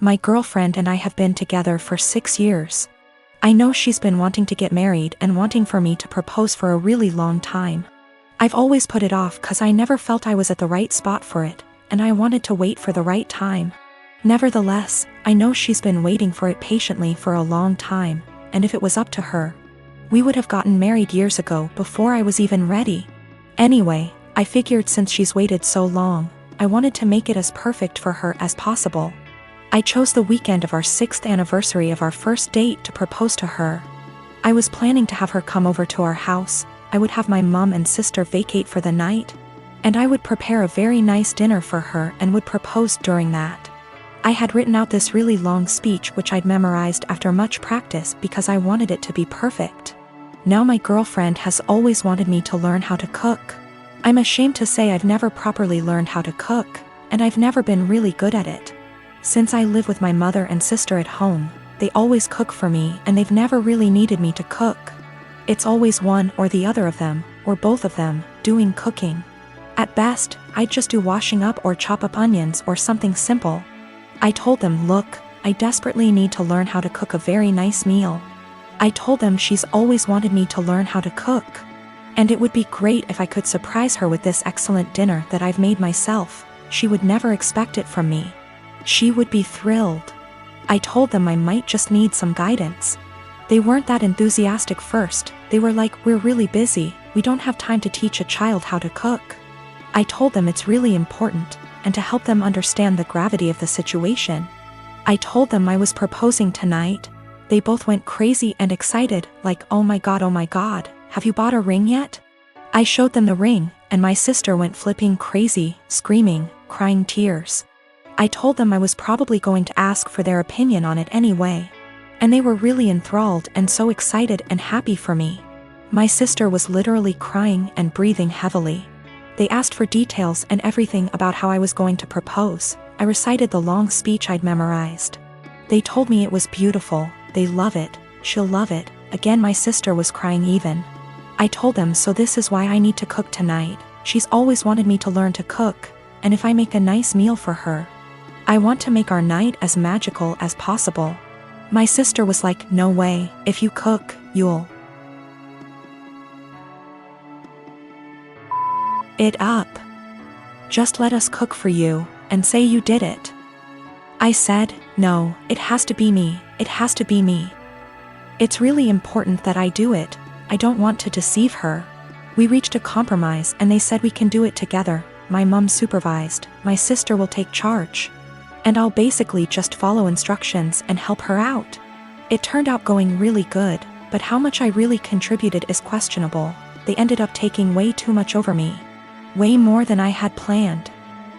My girlfriend and I have been together for 6 years. I know she's been wanting to get married and wanting for me to propose for a really long time. I've always put it off cause I never felt I was at the right spot for it, and I wanted to wait for the right time. Nevertheless, I know she's been waiting for it patiently for a long time, and if it was up to her, we would have gotten married years ago before I was even ready. Anyway, I figured since she's waited so long, I wanted to make it as perfect for her as possible. I chose the weekend of our 6th anniversary of our first date to propose to her. I was planning to have her come over to our house, I would have my mom and sister vacate for the night, and I would prepare a very nice dinner for her and would propose during that. I had written out this really long speech which I'd memorized after much practice because I wanted it to be perfect. Now my girlfriend has always wanted me to learn how to cook. I'm ashamed to say I've never properly learned how to cook, and I've never been really good at it. Since I live with my mother and sister at home, they always cook for me and they've never really needed me to cook. It's always one or the other of them, or both of them, doing cooking. At best, I'd just do washing up or chop up onions or something simple. I told them, look, I desperately need to learn how to cook a very nice meal. I told them she's always wanted me to learn how to cook, and it would be great if I could surprise her with this excellent dinner that I've made myself. She would never expect it from me. She would be thrilled. I told them I might just need some guidance. They weren't that enthusiastic first, they were like, we're really busy, we don't have time to teach a child how to cook. I told them it's really important, and to help them understand the gravity of the situation. I told them I was proposing tonight. They both went crazy and excited, like, oh my god, have you bought a ring yet? I showed them the ring, and my sister went flipping crazy, screaming, crying tears. I told them I was probably going to ask for their opinion on it anyway. And they were really enthralled and so excited and happy for me. My sister was literally crying and breathing heavily. They asked for details and everything about how I was going to propose. I recited the long speech I'd memorized. They told me it was beautiful, they love it, she'll love it. Again my sister was crying even. I told them so this is why I need to cook tonight. She's always wanted me to learn to cook, and if I make a nice meal for her, I want to make our night as magical as possible. My sister was like, no way, if you cook, you'll it up. Just let us cook for you, and say you did it. I said, no, it has to be me, it has to be me. It's really important that I do it, I don't want to deceive her. We reached a compromise and they said we can do it together. My mom supervised, my sister will take charge. And I'll basically just follow instructions and help her out. It turned out going really good, but how much I really contributed is questionable. They ended up taking way too much over me. Way more than I had planned.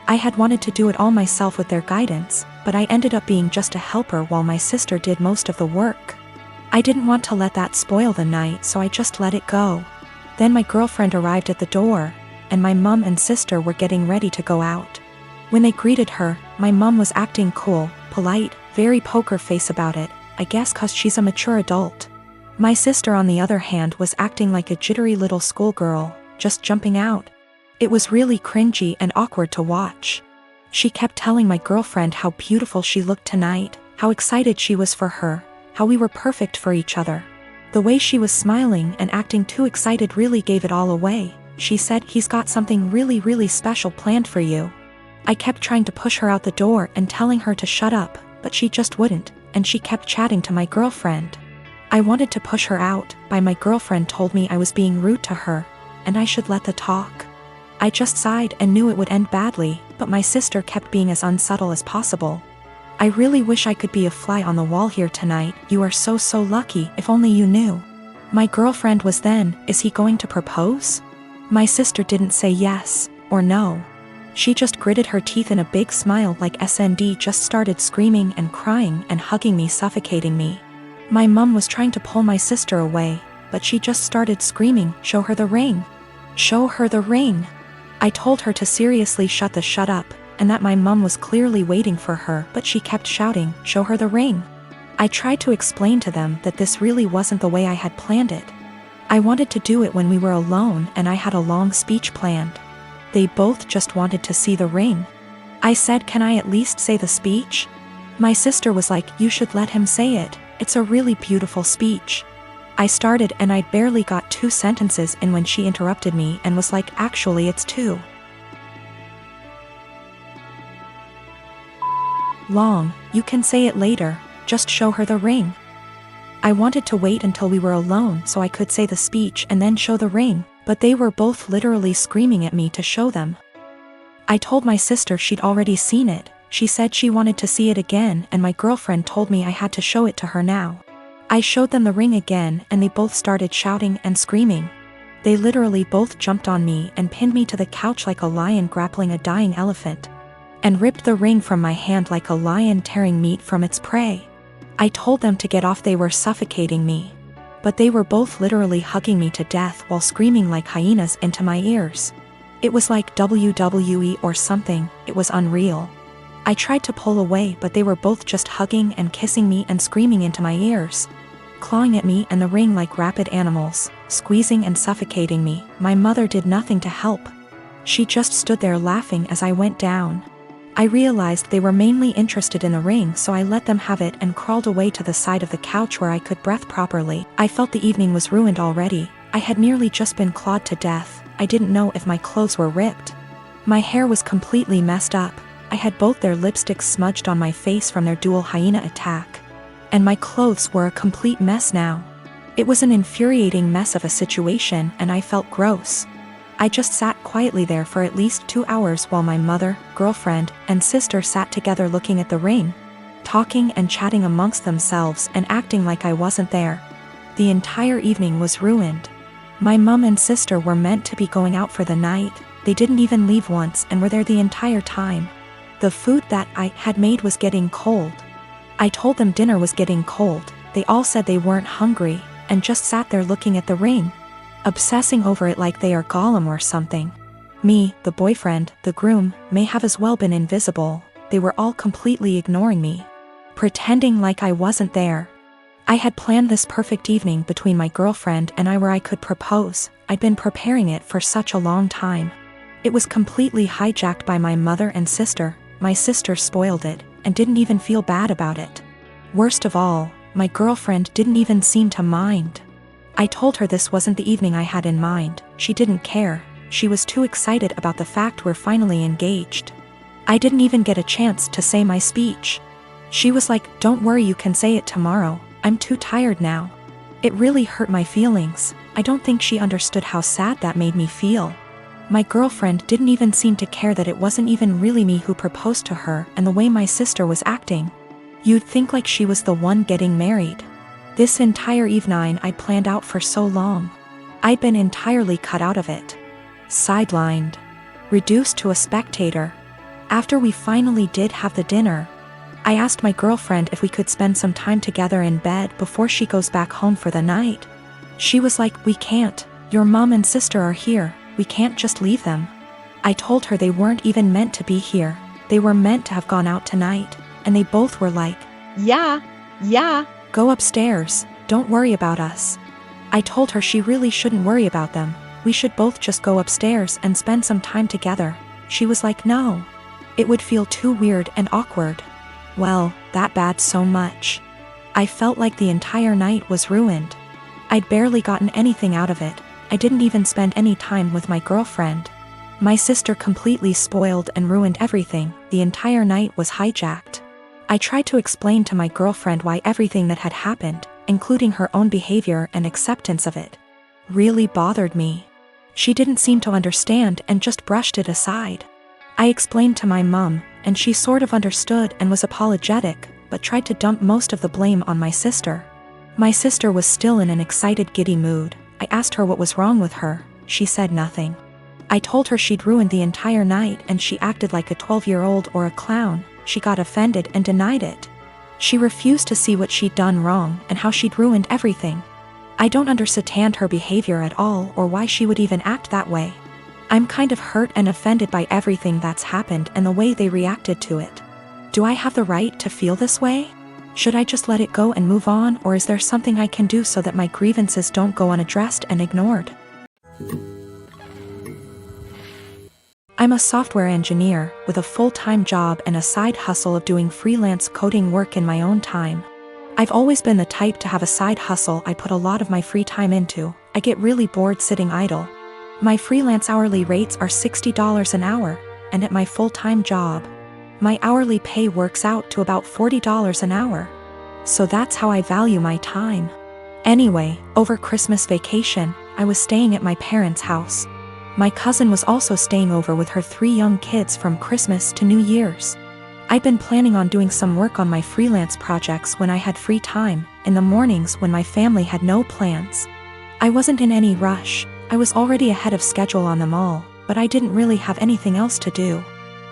I had wanted to do it all myself with their guidance, but I ended up being just a helper while my sister did most of the work. I didn't want to let that spoil the night, so I just let it go. Then my girlfriend arrived at the door, and my mom and sister were getting ready to go out. When they greeted her, my mom was acting cool, polite, very poker face about it, I guess cause she's a mature adult. My sister on the other hand was acting like a jittery little schoolgirl, just jumping out. It was really cringy and awkward to watch. She kept telling my girlfriend how beautiful she looked tonight, how excited she was for her, how we were perfect for each other. The way she was smiling and acting too excited really gave it all away. She said, he's got something really special planned for you. I kept trying to push her out the door and telling her to shut up, but she just wouldn't, and she kept chatting to my girlfriend. I wanted to push her out, but my girlfriend told me I was being rude to her, and I should let the talk. I just sighed and knew it would end badly, but my sister kept being as unsubtle as possible. I really wish I could be a fly on the wall here tonight, you are so lucky, if only you knew. My girlfriend was then, is he going to propose? My sister didn't say yes, or no. She just gritted her teeth in a big smile like SND just started screaming and crying and hugging me, suffocating me. My mom was trying to pull my sister away, but she just started screaming, show her the ring. Show her the ring. I told her to seriously shut up, and that my mom was clearly waiting for her, but she kept shouting, show her the ring. I tried to explain to them that this really wasn't the way I had planned it. I wanted to do it when we were alone and I had a long speech planned. They both just wanted to see the ring. I said, can I at least say the speech? My sister was like, "You should let him say it. It's a really beautiful speech." I started and I'd barely got 2 sentences in when she interrupted me and was like, "Actually, it's 2 long. You can say it later. Just show her the ring." I wanted to wait until we were alone so I could say the speech and then show the ring, but they were both literally screaming at me to show them. I told my sister she'd already seen it. She said she wanted to see it again, and my girlfriend told me I had to show it to her now. I showed them the ring again and they both started shouting and screaming. They literally both jumped on me and pinned me to the couch like a lion grappling a dying elephant, and ripped the ring from my hand like a lion tearing meat from its prey. I told them to get off, they were suffocating me. But they were both literally hugging me to death while screaming like hyenas into my ears. It was like WWE or something. It was unreal. I tried to pull away, but they were both just hugging and kissing me and screaming into my ears, clawing at me and the ring like rabid animals, squeezing and suffocating me. My mother did nothing to help. She just stood there laughing as I went down. I realized they were mainly interested in the ring, so I let them have it and crawled away to the side of the couch where I could breathe properly. I felt the evening was ruined already. I had nearly just been clawed to death. I didn't know if my clothes were ripped. My hair was completely messed up. I had both their lipsticks smudged on my face from their dual hyena attack. And my clothes were a complete mess now. It was an infuriating mess of a situation and I felt gross. I just sat quietly there for at least 2 hours while my mother, girlfriend, and sister sat together looking at the ring, talking and chatting amongst themselves and acting like I wasn't there. The entire evening was ruined. My mom and sister were meant to be going out for the night. They didn't even leave once and were there the entire time. The food that I had made was getting cold. I told them dinner was getting cold. They all said they weren't hungry and just sat there looking at the ring, obsessing over it like they are Gollum or something. Me, the boyfriend, the groom, may have as well been invisible. They were all completely ignoring me, pretending like I wasn't there. I had planned this perfect evening between my girlfriend and I where I could propose. I'd been preparing it for such a long time. It was completely hijacked by my mother and sister. My sister spoiled it and didn't even feel bad about it. Worst of all, my girlfriend didn't even seem to mind. I told her this wasn't the evening I had in mind. She didn't care. She was too excited about the fact we're finally engaged. I didn't even get a chance to say my speech. She was like, "Don't worry, you can say it tomorrow. I'm too tired now." It really hurt my feelings. I don't think she understood how sad that made me feel. My girlfriend didn't even seem to care that it wasn't even really me who proposed to her, and the way my sister was acting, you'd think like she was the one getting married. This entire evening I'd planned out for so long. I'd been entirely cut out of it. Sidelined. Reduced to a spectator. After we finally did have the dinner, I asked my girlfriend if we could spend some time together in bed before she goes back home for the night. She was like, "We can't. Your mom and sister are here. We can't just leave them." I told her they weren't even meant to be here. They were meant to have gone out tonight, and they both were like, "Yeah, go upstairs. Don't worry about us." I told her she really shouldn't worry about them. We should both just go upstairs and spend some time together. She was like, "No. It would feel too weird and awkward." Well, that bad so much. I felt like the entire night was ruined. I'd barely gotten anything out of it. I didn't even spend any time with my girlfriend. My sister completely spoiled and ruined everything. The entire night was hijacked. I tried to explain to my girlfriend why everything that had happened, including her own behavior and acceptance of it, really bothered me. She didn't seem to understand and just brushed it aside. I explained to my mom, and she sort of understood and was apologetic, but tried to dump most of the blame on my sister. My sister was still in an excited, giddy mood. I asked her what was wrong with her. She said nothing. I told her she'd ruined the entire night and she acted like a 12-year-old or a clown. She got offended and denied it. She refused to see what she'd done wrong and how she'd ruined everything. I don't understand her behavior at all or why she would even act that way. I'm kind of hurt and offended by everything that's happened and the way they reacted to it. Do I have the right to feel this way? Should I just let it go and move on, or is there something I can do so that my grievances don't go unaddressed and ignored? I'm a software engineer with a full-time job and a side hustle of doing freelance coding work in my own time. I've always been the type to have a side hustle I put a lot of my free time into. I get really bored sitting idle. My freelance hourly rates are $60 an hour, and at my full-time job, my hourly pay works out to about $40 an hour. So that's how I value my time. Anyway, over Christmas vacation, I was staying at my parents' house. My cousin was also staying over with her 3 young kids from Christmas to New Year's. I'd been planning on doing some work on my freelance projects when I had free time, in the mornings when my family had no plans. I wasn't in any rush. I was already ahead of schedule on them all, but I didn't really have anything else to do.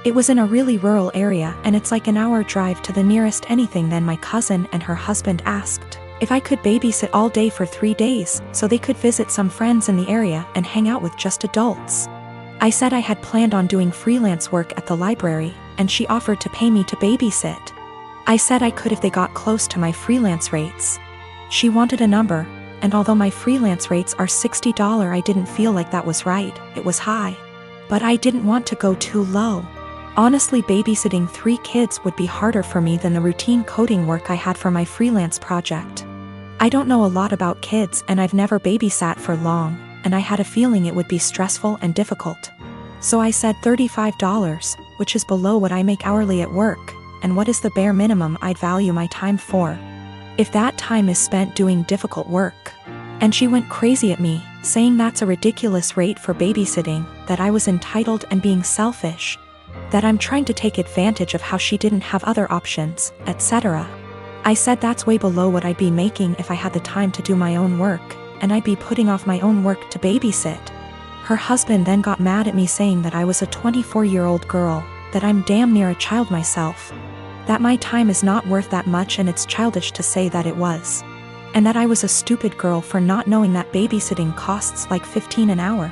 It was in a really rural area, and it's like an hour drive to the nearest anything. Then my cousin and her husband asked if I could babysit all day for 3 days, so they could visit some friends in the area and hang out with just adults. I said I had planned on doing freelance work at the library, and she offered to pay me to babysit. I said I could if they got close to my freelance rates. She wanted a number, and although my freelance rates are $60, I didn't feel like that was right. It was high. But I didn't want to go too low. Honestly, babysitting 3 kids would be harder for me than the routine coding work I had for my freelance project. I don't know a lot about kids, and I've never babysat for long, and I had a feeling it would be stressful and difficult. So I said $35, which is below what I make hourly at work, and what is the bare minimum I'd value my time for, if that time is spent doing difficult work. And she went crazy at me, saying that's a ridiculous rate for babysitting, that I was entitled and being selfish, that I'm trying to take advantage of how she didn't have other options, etc. I said that's way below what I'd be making if I had the time to do my own work, and I'd be putting off my own work to babysit. Her husband then got mad at me, saying that I was a 24-year-old girl, that I'm damn near a child myself, that my time is not worth that much and it's childish to say that it was, and that I was a stupid girl for not knowing that babysitting costs like $15 an hour.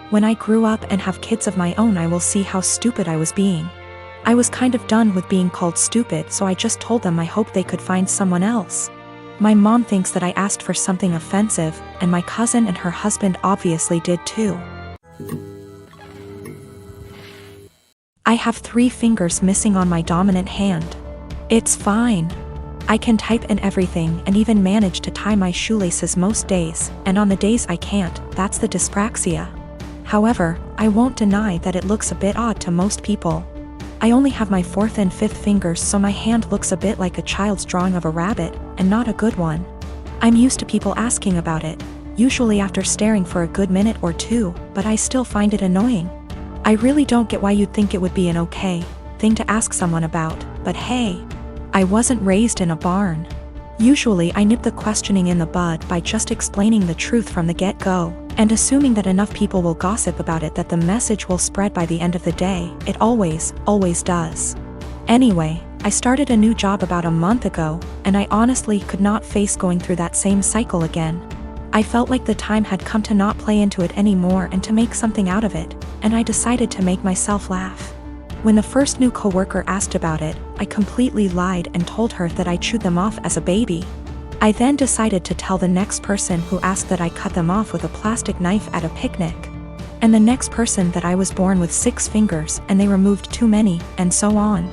When I grew up and have kids of my own, I will see how stupid I was being. I was kind of done with being called stupid, so I just told them I hoped they could find someone else. My mom thinks that I asked for something offensive, and my cousin and her husband obviously did too. I have 3 fingers missing on my dominant hand. It's fine. I can type and everything, and even manage to tie my shoelaces most days, and on the days I can't, that's the dyspraxia. However, I won't deny that it looks a bit odd to most people. I only have my 4th and 5th fingers, so my hand looks a bit like a child's drawing of a rabbit, and not a good one. I'm used to people asking about it, usually after staring for a good minute or 2, but I still find it annoying. I really don't get why you'd think it would be an okay thing to ask someone about, but hey, I wasn't raised in a barn. Usually I nip the questioning in the bud by just explaining the truth from the get-go, and assuming that enough people will gossip about it that the message will spread by the end of the day. It always does. Anyway, I started a new job about a month ago, and I honestly could not face going through that same cycle again. I felt like the time had come to not play into it anymore and to make something out of it, and I decided to make myself laugh. When the first new coworker asked about it, I completely lied and told her that I chewed them off as a baby. I then decided to tell the next person who asked that I cut them off with a plastic knife at a picnic. And the next person that I was born with 6 fingers and they removed too many, and so on.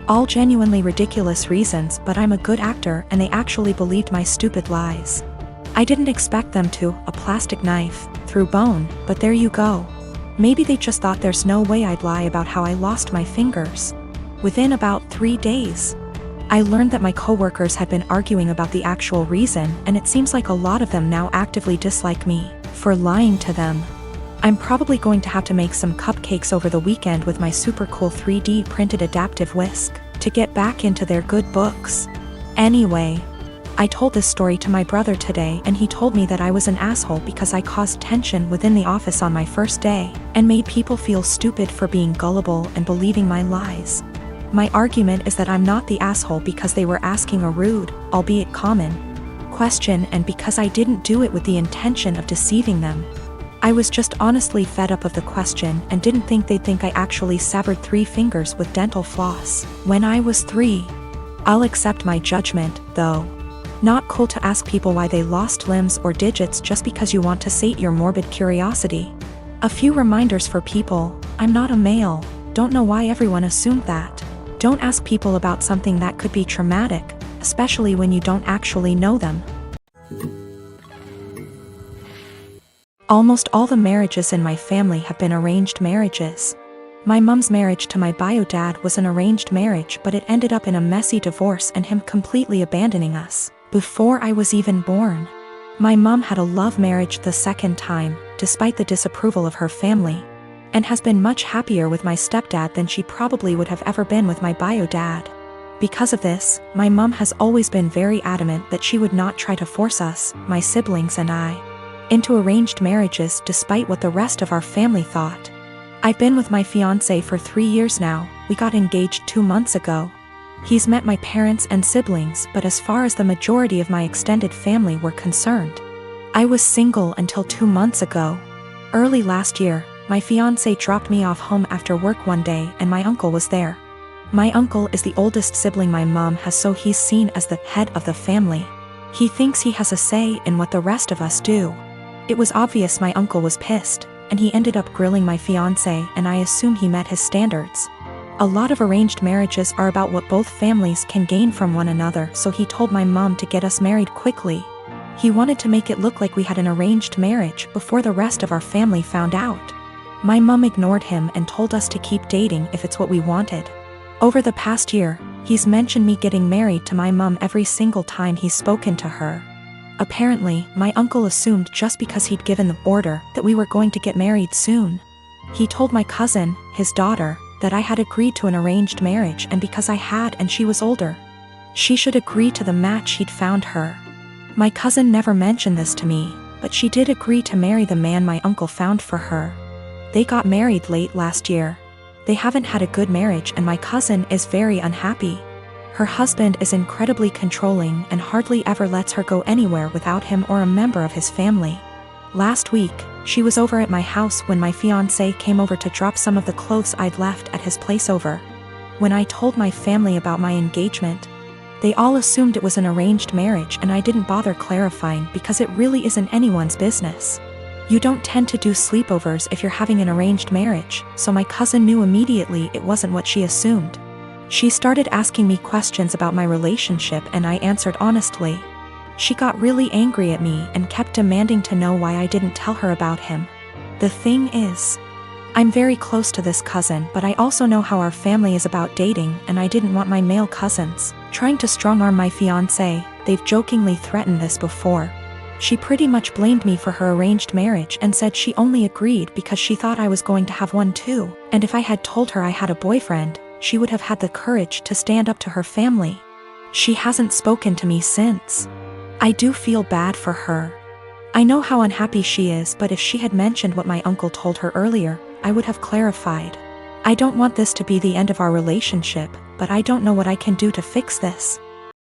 All genuinely ridiculous reasons, but I'm a good actor and they actually believed my stupid lies. I didn't expect them to, a plastic knife, through bone, but there you go. Maybe they just thought there's no way I'd lie about how I lost my fingers. Within about 3 days, I learned that my coworkers had been arguing about the actual reason, and it seems like a lot of them now actively dislike me for lying to them. I'm probably going to have to make some cupcakes over the weekend with my super cool 3D printed adaptive whisk to get back into their good books. Anyway, I told this story to my brother today, and he told me that I was an asshole because I caused tension within the office on my first day and made people feel stupid for being gullible and believing my lies. My argument is that I'm not the asshole because they were asking a rude, albeit common, question, and because I didn't do it with the intention of deceiving them. I was just honestly fed up of the question and didn't think they'd think I actually severed 3 fingers with dental floss when I was 3. I'll accept my judgment, though. Not cool to ask people why they lost limbs or digits just because you want to sate your morbid curiosity. A few reminders for people: I'm not a male. Don't know why everyone assumed that. Don't ask people about something that could be traumatic, especially when you don't actually know them. Almost all the marriages in my family have been arranged marriages. My mom's marriage to my bio dad was an arranged marriage, but it ended up in a messy divorce and him completely abandoning us before I was even born. My mom had a love marriage the second time, despite the disapproval of her family, and has been much happier with my stepdad than she probably would have ever been with my bio dad. Because of this, my mom has always been very adamant that she would not try to force us, my siblings and I, into arranged marriages despite what the rest of our family thought. I've been with my fiancé for 3 years now. We got engaged 2 months ago. He's met my parents and siblings, but as far as the majority of my extended family were concerned, I was single until 2 months ago. Early last year, my fiancé dropped me off home after work one day and my uncle was there. My uncle is the oldest sibling my mom has, so he's seen as the head of the family. He thinks he has a say in what the rest of us do. It was obvious my uncle was pissed, and he ended up grilling my fiancé, and I assume he met his standards. A lot of arranged marriages are about what both families can gain from one another, so he told my mom to get us married quickly. He wanted to make it look like we had an arranged marriage before the rest of our family found out. My mom ignored him and told us to keep dating if it's what we wanted. Over the past year, he's mentioned me getting married to my mom every single time he's spoken to her. Apparently, my uncle assumed just because he'd given the order that we were going to get married soon. He told my cousin, his daughter, that I had agreed to an arranged marriage, and because I had and she was older, she should agree to the match he'd found her. My cousin never mentioned this to me, but she did agree to marry the man my uncle found for her. They got married late last year. They haven't had a good marriage and my cousin is very unhappy. Her husband is incredibly controlling and hardly ever lets her go anywhere without him or a member of his family. Last week, she was over at my house when my fiancé came over to drop some of the clothes I'd left at his place over. When I told my family about my engagement, they all assumed it was an arranged marriage and I didn't bother clarifying because it really isn't anyone's business. You don't tend to do sleepovers if you're having an arranged marriage, so my cousin knew immediately it wasn't what she assumed. She started asking me questions about my relationship and I answered honestly. She got really angry at me and kept demanding to know why I didn't tell her about him. The thing is, I'm very close to this cousin, but I also know how our family is about dating and I didn't want my male cousins trying to strong-arm my fiancé. They've jokingly threatened this before. She pretty much blamed me for her arranged marriage and said she only agreed because she thought I was going to have one too, and if I had told her I had a boyfriend, she would have had the courage to stand up to her family. She hasn't spoken to me since. I do feel bad for her. I know how unhappy she is, but if she had mentioned what my uncle told her earlier, I would have clarified. I don't want this to be the end of our relationship, but I don't know what I can do to fix this.